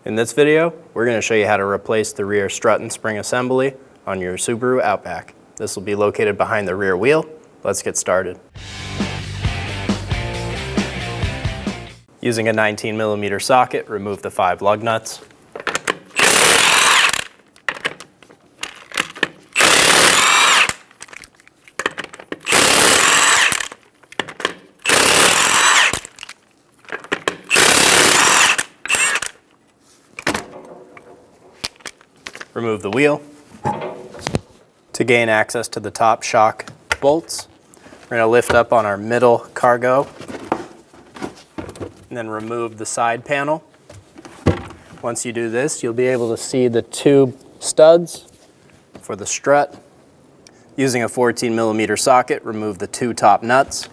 In this video, we're going to show you how to replace the rear strut and spring assembly on your Subaru Outback. This will be located behind the rear wheel. Let's get started. Using a 19mm socket, remove the 5 lug nuts. Remove the wheel. To gain access to the top shock bolts, we're going to lift up on our middle cargo and then remove the side panel. Once you do this, you'll be able to see the 2 studs for the strut. Using a 14mm socket, remove the 2 top nuts.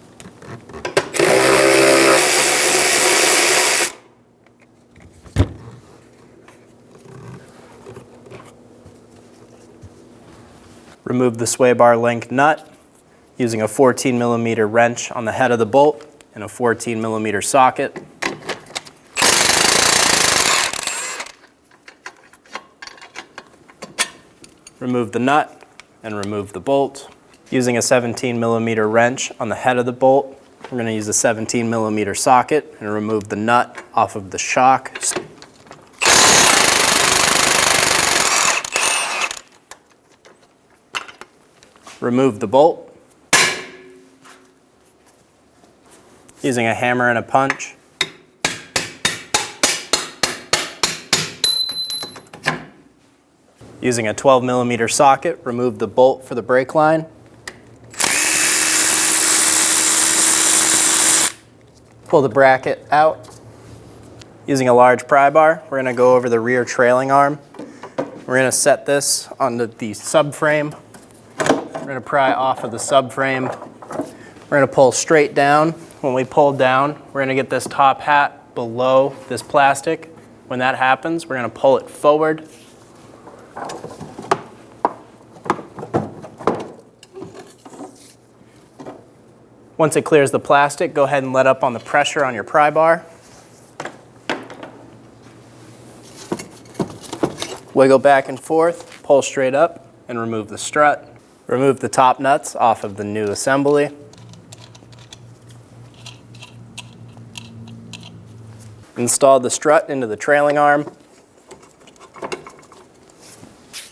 Remove the sway bar link nut using a 14mm wrench on the head of the bolt and a 14mm socket. Remove the nut and remove the bolt. Using a 17mm wrench on the head of the bolt, we're going to use a 17mm socket and remove the nut off of the shock. Remove the bolt. Using a hammer and a punch. Using a 12mm socket, remove the bolt for the brake line. Pull the bracket out. Using a large pry bar, we're going to go over the rear trailing arm. We're going to set this onto the subframe. We're going to pry off of the subframe. We're going to pull straight down. When we pull down, we're going to get this top hat below this plastic. When that happens, we're going to pull it forward. Once it clears the plastic, go ahead and let up on the pressure on your pry bar. Wiggle back and forth, pull straight up, and remove the strut. Remove the top nuts off of the new assembly. Install the strut into the trailing arm.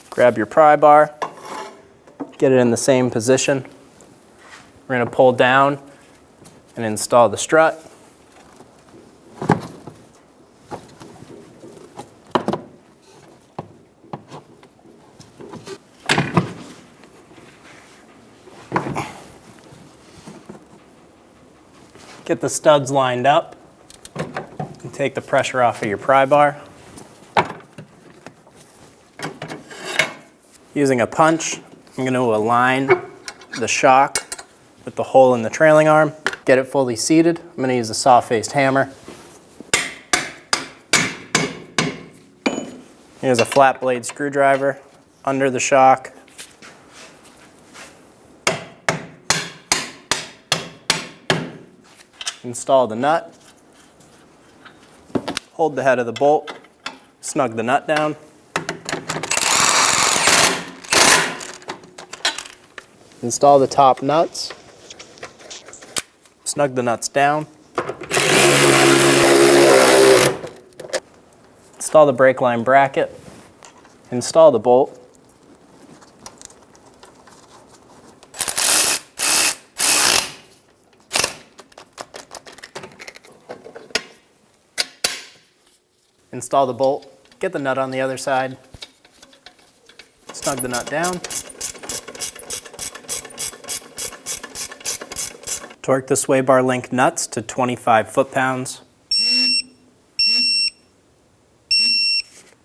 Grab your pry bar, get it in the same position. We're going to pull down and install the strut. Get the studs lined up and take the pressure off of your pry bar. Using a punch, I'm going to align the shock with the hole in the trailing arm. Get it fully seated. I'm going to use a saw-faced hammer. Here's a flat blade screwdriver under the shock. Install the nut. Hold the head of the bolt. Snug the nut down. Install the top nuts. Snug the nuts down. Install the brake line bracket. Install the bolt. Install the bolt, get the nut on the other side, snug the nut down. Torque the sway bar link nuts to 25 foot-pounds.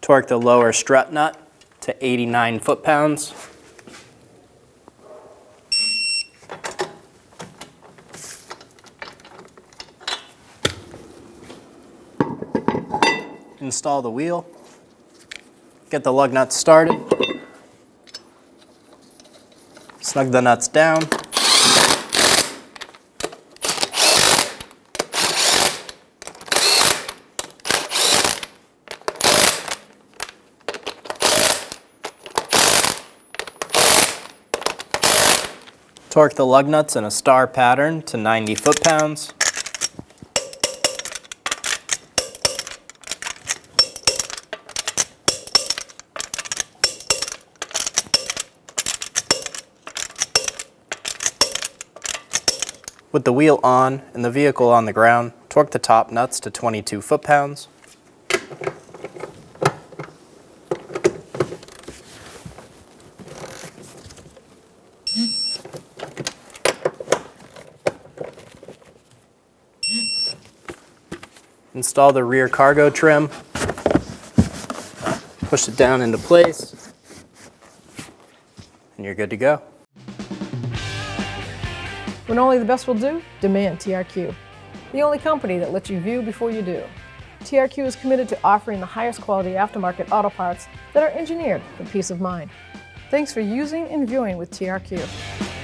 Torque the lower strut nut to 89 foot-pounds. Install the wheel. Get the lug nuts started. Snug the nuts down. Torque the lug nuts in a star pattern to 90 foot-pounds. With the wheel on and the vehicle on the ground, torque the top nuts to 22 foot-pounds. Install the rear cargo trim, push it down into place, and you're good to go. When only the best will do, demand TRQ. The only company that lets you view before you do. TRQ is committed to offering the highest quality aftermarket auto parts that are engineered for peace of mind. Thanks for using and viewing with TRQ.